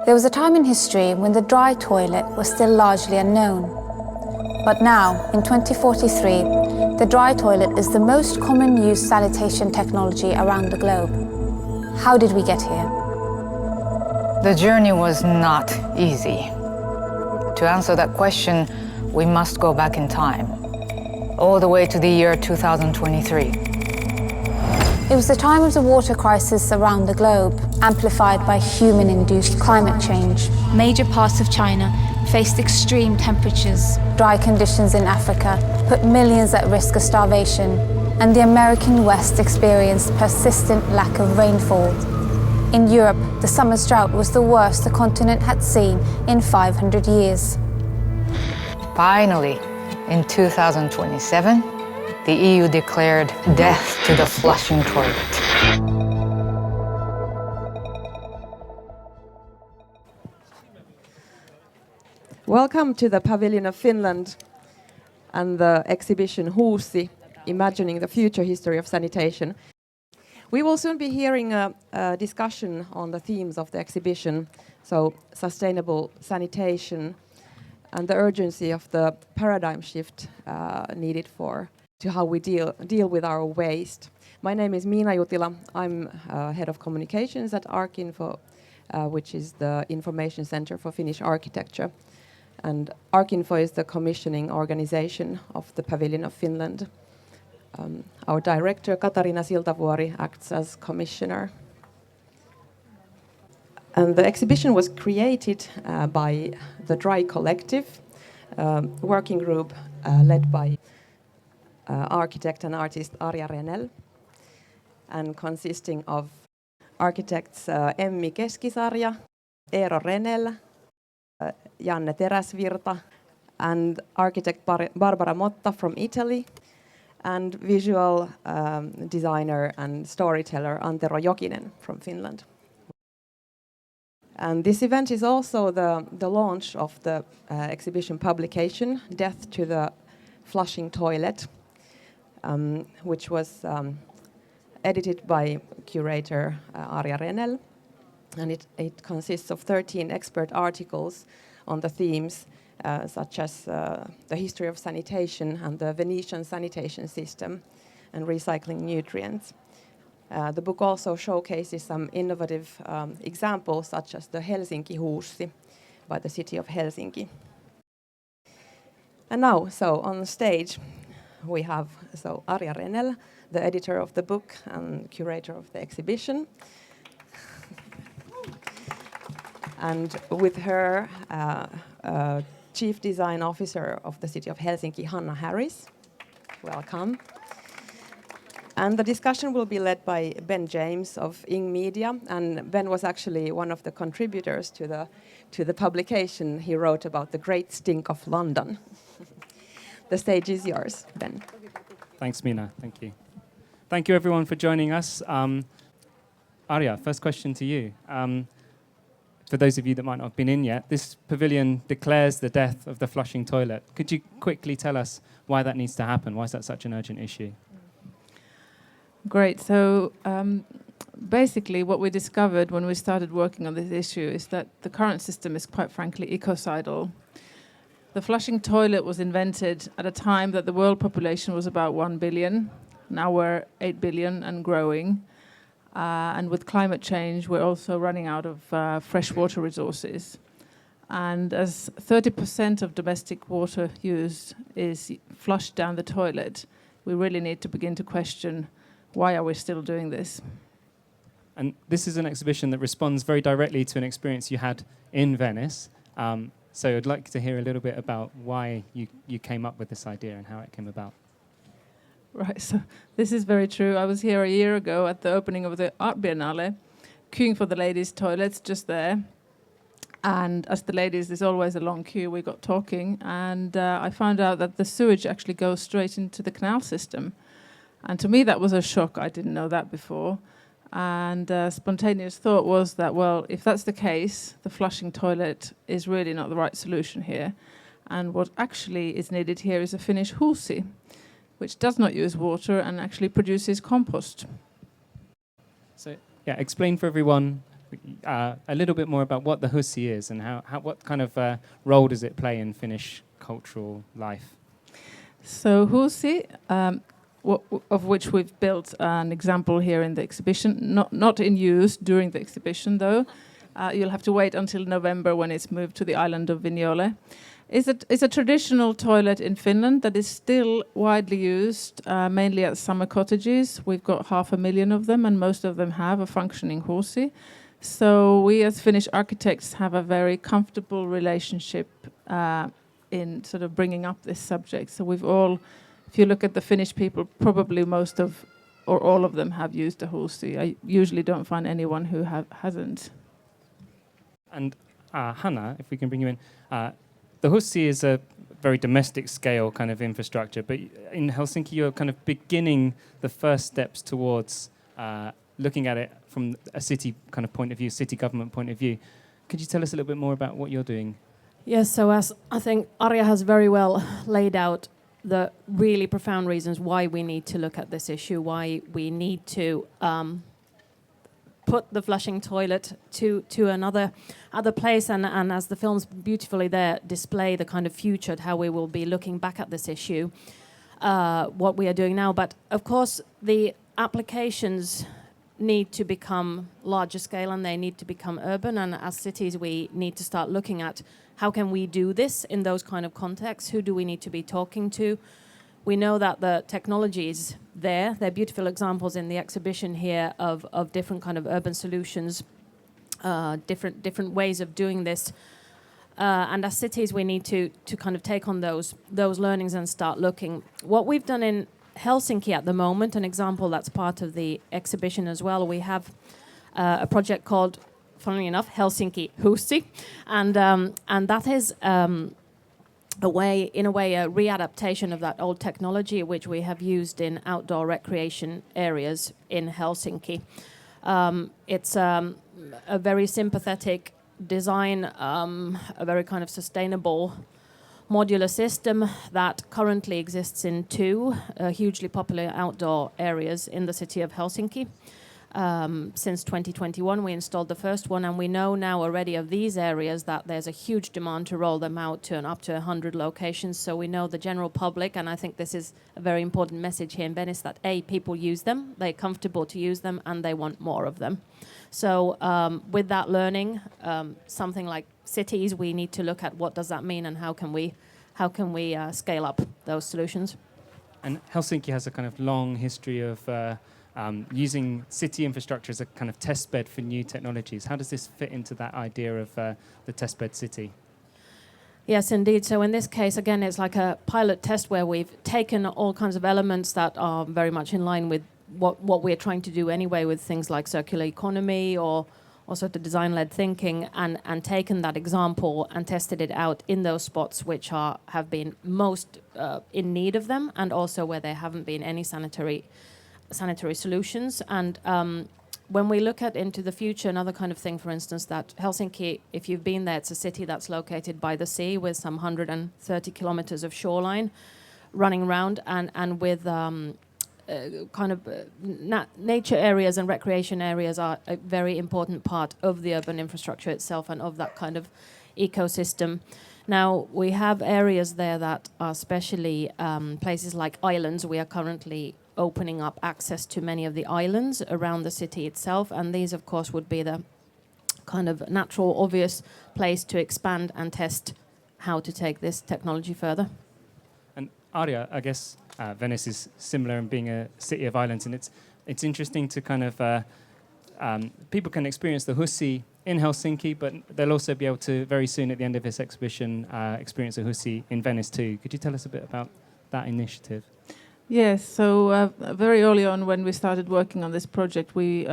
There was a time in history when the dry toilet was still largely unknown. But now, in 2043, the dry toilet is the most common used sanitation technology around the globe. How did we get here? The journey was not easy. To answer that question, we must go back in time, all the way to the year 2023. It was the time of the water crisis around the globe, amplified by human-induced climate change. Major parts of China faced extreme temperatures. Dry conditions in Africa put millions at risk of starvation, and the American West experienced persistent lack of rainfall. In Europe, the summer's drought was the worst the continent had seen in 500 years. Finally, in 2027, the EU declared death to the flushing toilet. Welcome to the Pavilion of Finland and the exhibition Huussi, Imagining the Future History of Sanitation. We will soon be hearing a discussion on the themes of the exhibition, so sustainable sanitation and the urgency of the paradigm shift needed to how we deal with our waste. My name is Miina Jutila. I'm head of communications at Archinfo, which is the information center for Finnish architecture. And Archinfo is the commissioning organization of the Pavilion of Finland. Our director, Katarina Siltavuori, acts as commissioner. And the exhibition was created by the Dry Collective, working group led by architect and artist Arja Renell, and consisting of architects Emmi Keskisarja, Eero Renell, Janne Teräsvirta, and architect Barbara Motta from Italy, and visual designer and storyteller Antero Jokinen from Finland. And this event is also the launch of the exhibition publication, Death to the Flushing Toilet, which was edited by curator Arja Renell. And it consists of 13 expert articles on the themes such as the history of sanitation and the Venetian sanitation system and recycling nutrients. The book also showcases some innovative examples such as the Helsinki Huussi by the City of Helsinki. And now, so on stage, we have Arja Renell, the editor of the book and curator of the exhibition. And with her, Chief Design Officer of the City of Helsinki, Hanna Harris. Welcome. And the discussion will be led by Ben James of Ing Media, and Ben was actually one of the contributors to the publication he wrote about the Great Stink of London. The stage is yours, Ben. Thanks, Miina. Thank you. Thank you, everyone, for joining us. Arja, first question to you. For those of you that might not have been in yet, this pavilion declares the death of the flushing toilet. Could you quickly tell us why that needs to happen? Why is that such an urgent issue? Great. So basically what we discovered when we started working on this issue is that the current system is quite frankly ecocidal. The flushing toilet was invented at a time that the world population was about 1 billion. Now we're 8 billion and growing. And with climate change, we're also running out of fresh water resources. And as 30% of domestic water use is flushed down the toilet, we really need to begin to question, why are we still doing this? And this is an exhibition that responds very directly to an experience you had in Venice. So I'd like to hear a little bit about why you came up with this idea and how it came about. Right, so this is very true. I was here a year ago at the opening of the Art Biennale, queuing for the ladies' toilets just there. And as the ladies, there's always a long queue, we got talking. And I found out that the sewage actually goes straight into the canal system. And to me, that was a shock. I didn't know that before. And spontaneous thought was that, well, if that's the case, the flushing toilet is really not the right solution here. And what actually is needed here is a Finnish Huussi, which does not use water and actually produces compost. So, yeah, explain for everyone a little bit more about what the Huussi is and what kind of role does it play in Finnish cultural life? So Huussi, of which we've built an example here in the exhibition, not in use during the exhibition though. You'll have to wait until November when it's moved to the island of Venezia. It's a traditional toilet in Finland that is still widely used, mainly at summer cottages. We've got 500,000 of them, and most of them have a functioning Huussi. So we as Finnish architects have a very comfortable relationship in sort of bringing up this subject. So we've all, if you look at the Finnish people, probably most of, or all of them have used a Huussi. I usually don't find anyone who hasn't. And Hanna, if we can bring you in, the Huussi is a very domestic scale kind of infrastructure, but in Helsinki you're kind of beginning the first steps towards looking at it from a city kind of point of view, city government point of view. Could you tell us a little bit more about what you're doing? Yes, so as I think Arja has very well laid out the really profound reasons why we need to look at this issue, why we need to put the flushing toilet to another place, and as the films beautifully there display the kind of future, how we will be looking back at this issue, what we are doing now. But of course the applications need to become larger scale and they need to become urban, and as cities we need to start looking at how can we do this in those kind of contexts, who do we need to be talking to. We know that the technology is there. There are beautiful examples in the exhibition here of different kind of urban solutions, different ways of doing this. And as cities, we need to kind of take on those learnings and start looking. What we've done in Helsinki at the moment, an example that's part of the exhibition as well, we have a project called, funnily enough, Helsinki Huussi, and that is a readaptation of that old technology which we have used in outdoor recreation areas in Helsinki. It's a very sympathetic design, a very kind of sustainable modular system that currently exists in two hugely popular outdoor areas in the city of Helsinki. Since 2021 we installed the first one, and we know now already of these areas that there's a huge demand to roll them out to up to 100 locations. So we know the general public, and I think this is a very important message here in Venice, that people use them, they're comfortable to use them, and they want more of them. So with that learning, something like cities, we need to look at what does that mean and how can we scale up those solutions. And Helsinki has a kind of long history of using city infrastructure as a kind of test bed for new technologies. How does this fit into that idea of the test bed city? Yes, indeed. So in this case, again, it's like a pilot test where we've taken all kinds of elements that are very much in line with what we're trying to do anyway with things like circular economy or also the design-led thinking, and taken that example and tested it out in those spots which have been most in need of them, and also where there haven't been any sanitary solutions. And when we look into the future, another kind of thing, for instance, that Helsinki, if you've been there, it's a city that's located by the sea with some 130 kilometers of shoreline running around, and with nature areas and recreation areas are a very important part of the urban infrastructure itself and of that kind of ecosystem. Now, we have areas there that are especially places like islands. We are currently opening up access to many of the islands around the city itself, and these, of course, would be the kind of natural, obvious place to expand and test how to take this technology further. And Arja, I guess Venice is similar in being a city of islands, and it's interesting to kind of people can experience the Huussi in Helsinki, but they'll also be able to very soon at the end of this exhibition experience a Huussi in Venice too. Could you tell us a bit about that initiative? Yes, so very early on when we started working on this project, we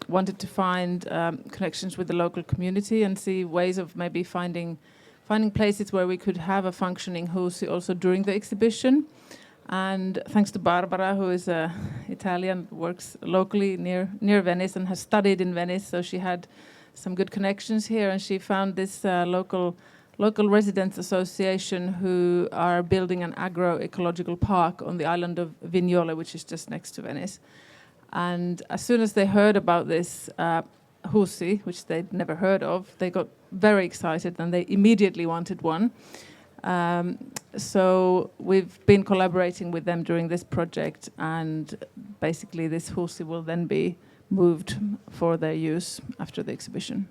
wanted to find connections with the local community and see ways of maybe finding places where we could have a functioning Huussi also during the exhibition. And thanks to Barbara, who is Italian, works locally near Venice and has studied in Venice, so she had some good connections here, and she found this local residents association who are building an agroecological park on the island of Venezia, which is just next to Venice. And as soon as they heard about this, Huussi, which they'd never heard of. They got very excited and they immediately wanted one. So we've been collaborating with them during this project, and basically this Huussi will then be moved for their use after the exhibition.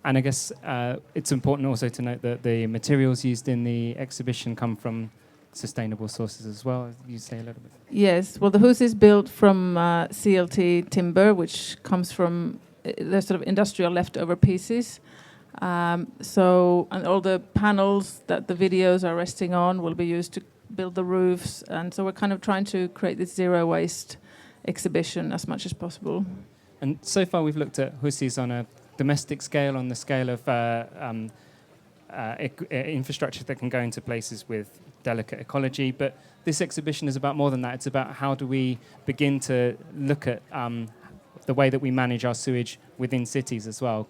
And I guess it's important also to note that the materials used in the exhibition come from sustainable sources as well. You say a little bit. Yes, well, the Huussi is built from CLT timber, which comes from the sort of industrial leftover pieces. And all the panels that the videos are resting on will be used to build the roofs. And so we're kind of trying to create this zero waste exhibition as much as possible. And so far we've looked at Huussis on a domestic scale, on the scale of infrastructure that can go into places with delicate ecology. But this exhibition is about more than that. It's about how do we begin to look at the way that we manage our sewage within cities as well.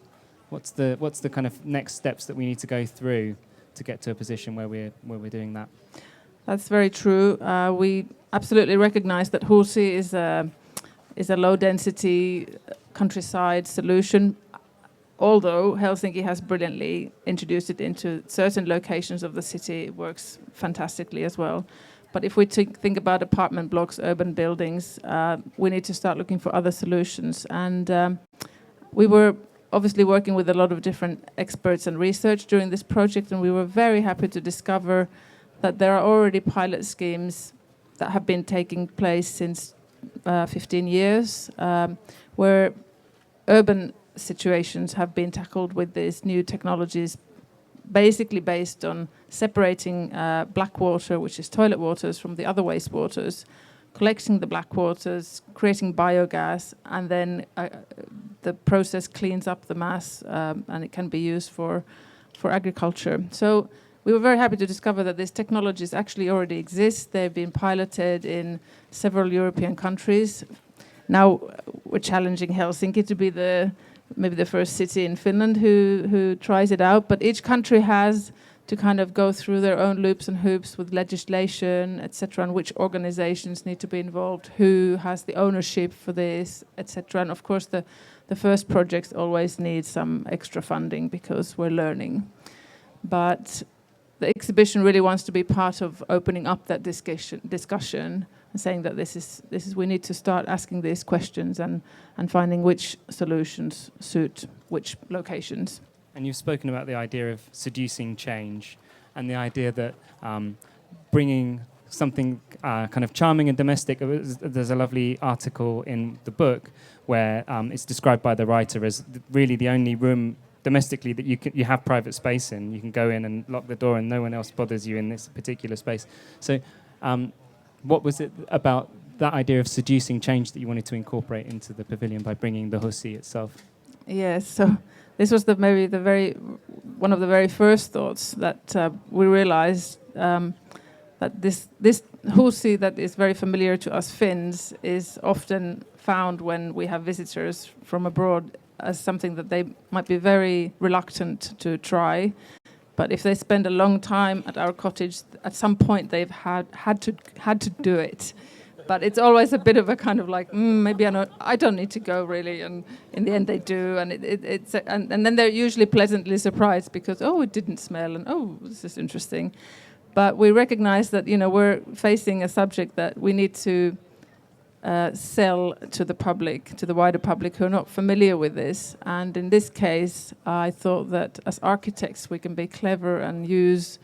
What's the kind of next steps that we need to go through to get to a position where we're doing that? That's very true. We absolutely recognise that Huussi is a low-density countryside solution, although Helsinki has brilliantly introduced it into certain locations of the city. It works fantastically as well. But if we think about apartment blocks, urban buildings, we need to start looking for other solutions. And we were obviously working with a lot of different experts and research during this project, and we were very happy to discover that there are already pilot schemes that have been taking place since 15 years, where urban situations have been tackled with these new technologies, basically based on separating black water, which is toilet waters, from the other wastewaters, collecting the black waters, creating biogas, and then the process cleans up the mass, and it can be used for agriculture. So we were very happy to discover that these technologies actually already exist. They've been piloted in several European countries. Now we're challenging Helsinki to be maybe the first city in Finland who tries it out, but each country has to kind of go through their own loops and hoops with legislation, etc., and which organizations need to be involved, who has the ownership for this, etc. And of course, the first projects always need some extra funding because we're learning. But the exhibition really wants to be part of opening up that discussion and saying that this is we need to start asking these questions and finding which solutions suit which locations. And you've spoken about the idea of seducing change and the idea that bringing something kind of charming and domestic. There's a lovely article in the book where it's described by the writer as really the only room domestically that you have private space in. You can go in and lock the door and no one else bothers you in this particular space. So what was it about that idea of seducing change that you wanted to incorporate into the pavilion by bringing the Huussi itself? Yes, so this was one of the very first thoughts that we realized that this Huussi that is very familiar to us Finns is often found when we have visitors from abroad as something that they might be very reluctant to try. But if they spend a long time at our cottage, at some point they've had to do it. But it's always a bit of a kind of like, maybe I don't need to go really, and in the end they do, and and then they're usually pleasantly surprised because it didn't smell, and this is interesting. But we recognize that we're facing a subject that we need to sell to the public, to the wider public who are not familiar with this. And in this case, I thought that as architects we can be clever and use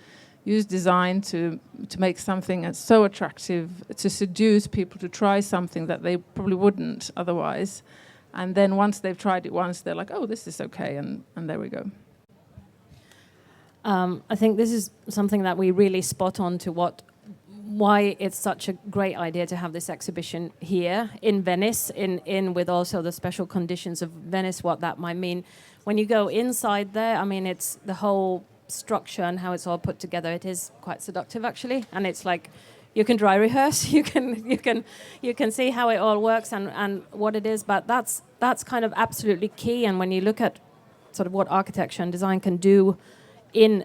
design to make something that's so attractive, to seduce people to try something that they probably wouldn't otherwise. And then once they've tried it once, they're like, this is okay, and there we go. I think this is something that we really spot on to why it's such a great idea to have this exhibition here in Venice, in with also the special conditions of Venice, what that might mean. When you go inside there, I mean, it's the whole structure and how it's all put together. It is quite seductive actually, and it's like you can dry rehearse, you can see how it all works and what it is. But that's kind of absolutely key. And when you look at sort of what architecture and design can do in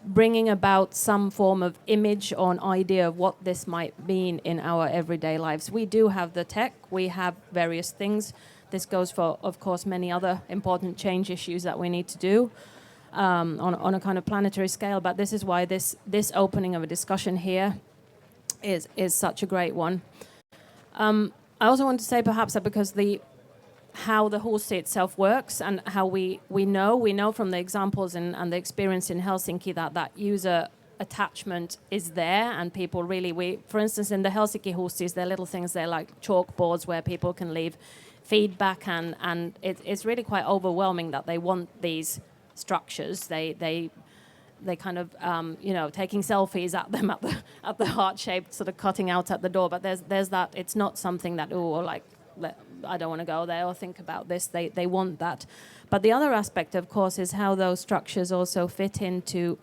bringing about some form of image or an idea of what this might mean in our everyday lives. We do have the tech, we have various things. This goes for, of course, many other important change issues that we need to do on a kind of planetary scale. But this is why this opening of a discussion here is such a great one. I also want to say perhaps that because how the Huussi itself works and how we know from the examples and the experience in Helsinki that user attachment is there, and people really, for instance, in the Helsinki Huussis, there are little things, they're like chalkboards where people can leave feedback, and it's really quite overwhelming that they want these structures. They kind of taking selfies at them at the heart-shaped sort of cutting out at the door. But there's that. It's not something that I don't want to go there or think about this. They want that. But the other aspect, of course, is how those structures also fit into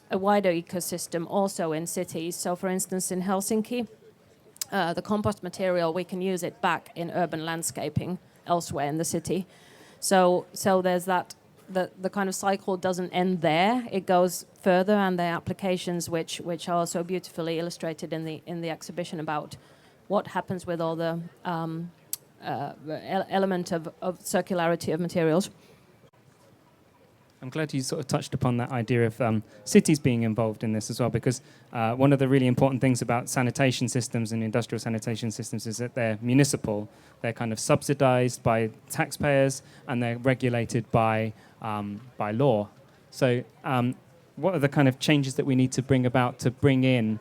a wider ecosystem also in cities. So, for instance, in Helsinki, the compost material, we can use it back in urban landscaping elsewhere in the city. So there's that. The kind of cycle doesn't end there; it goes further, and there are applications which are also beautifully illustrated in the exhibition about what happens with all the element of circularity of materials. I'm glad you sort of touched upon that idea of cities being involved in this as well, because one of the really important things about sanitation systems and industrial sanitation systems is that they're municipal. They're kind of subsidized by taxpayers, and they're regulated by law. So what are the kind of changes that we need to bring about to bring in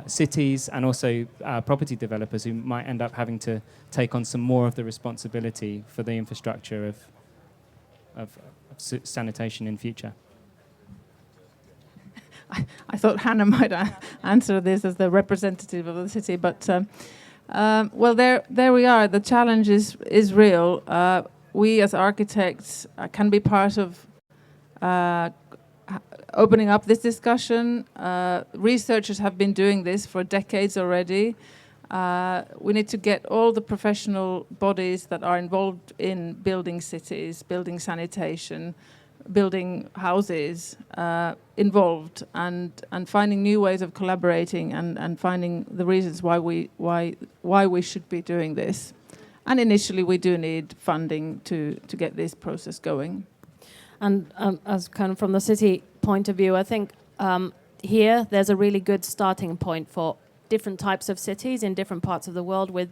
cities and also property developers who might end up having to take on some more of the responsibility for the infrastructure of sanitation in future? I thought Hanna might answer this as the representative of the city, but well, there we are. The challenge is real. We as architects can be part of opening up this discussion. Researchers have been doing this for decades already. We need to get all the professional bodies that are involved in building cities, building sanitation, building houses involved, and finding new ways of collaborating and finding the reasons why we should be doing this. And initially, we do need funding to get this process going. And as kind of from the city point of view, I think here there's a really good starting point for different types of cities in different parts of the world with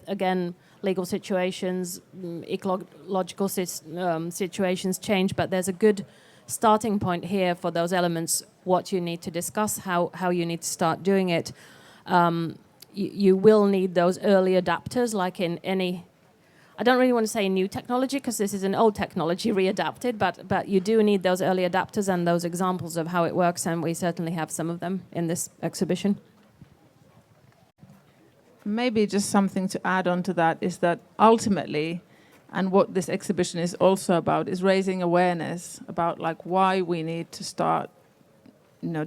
again, legal situations, ecological situations change, but there's a good starting point here for those elements, what you need to discuss, how you need to start doing it. You will need those early adapters, like in any, I don't really want to say new technology, because this is an old technology readapted, but you do need those early adapters and those examples of how it works, and we certainly have some of them in this exhibition. Maybe just something to add on to that is that ultimately, and what this exhibition is also about, is raising awareness about like why we need to start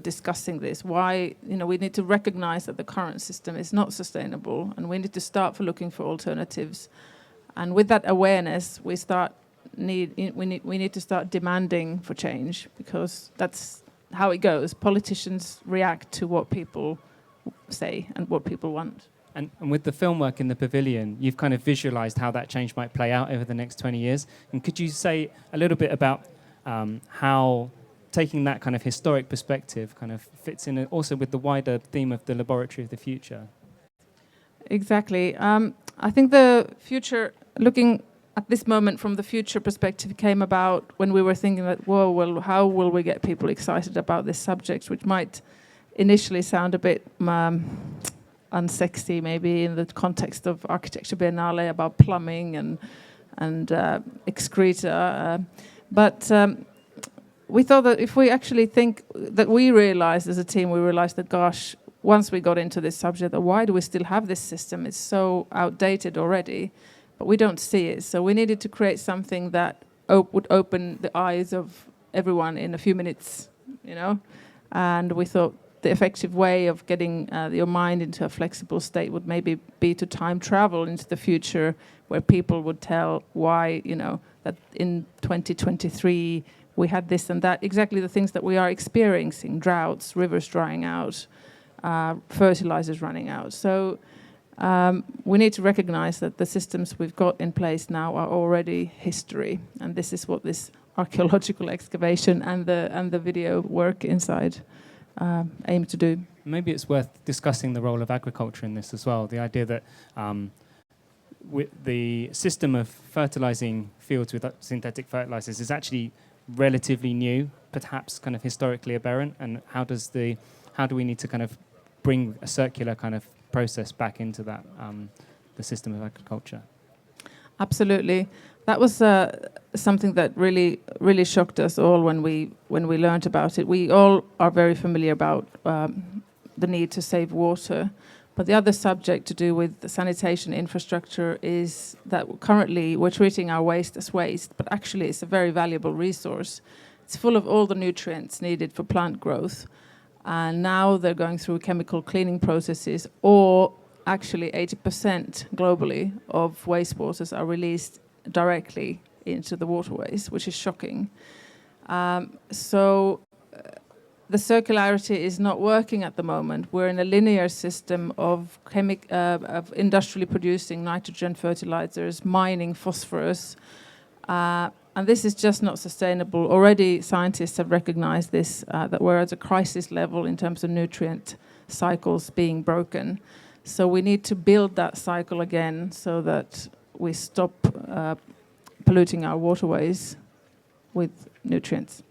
discussing this, why we need to recognize that the current system is not sustainable, and we need to start for looking for alternatives. And with that awareness, we need to start demanding for change, because that's how it goes. Politicians react to what people say and what people want. And with the film work in the pavilion, you've kind of visualized how that change might play out over the next 20 years. And could you say a little bit about how taking that kind of historic perspective kind of fits in also with the wider theme of the laboratory of the future? Exactly. I think the future, looking at this moment from the future perspective, came about when we were thinking that, well, how will we get people excited about this subject, which might initially sound a bit unsexy, maybe in the context of Architecture Biennale, about plumbing and excreta. But we thought that if we actually think that we realized as a team, we realized that, gosh, once we got into this subject, that why do we still have this system? It's so outdated already, but we don't see it. So we needed to create something that would open the eyes of everyone in a few minutes, And we thought the effective way of getting your mind into a flexible state would maybe be to time travel into the future, where people would tell why, that in 2023 we had this and that, exactly the things that we are experiencing: droughts, rivers drying out, fertilizers running out. So we need to recognize that the systems we've got in place now are already history, and this is what this archaeological excavation and the video work inside aim to do. Maybe it's worth discussing the role of agriculture in this as well. The idea that with the system of fertilizing fields with synthetic fertilizers is actually relatively new, perhaps kind of historically aberrant, and how do we need to kind of bring a circular kind of process back into that the system of agriculture? Absolutely. That was something that really shocked us all when we learned about it. We all are very familiar about the need to save water, but the other subject to do with the sanitation infrastructure is that currently we're treating our waste as waste, but actually it's a very valuable resource. It's full of all the nutrients needed for plant growth, and now they're going through chemical cleaning processes, or actually 80% globally of wastewaters are released directly into the waterways, which is shocking. The circularity is not working at the moment. We're in a linear system of industrially producing nitrogen fertilizers, mining phosphorus, and this is just not sustainable. Already scientists have recognized this, that we're at a crisis level in terms of nutrient cycles being broken. So we need to build that cycle again so that we stop polluting our waterways with nutrients.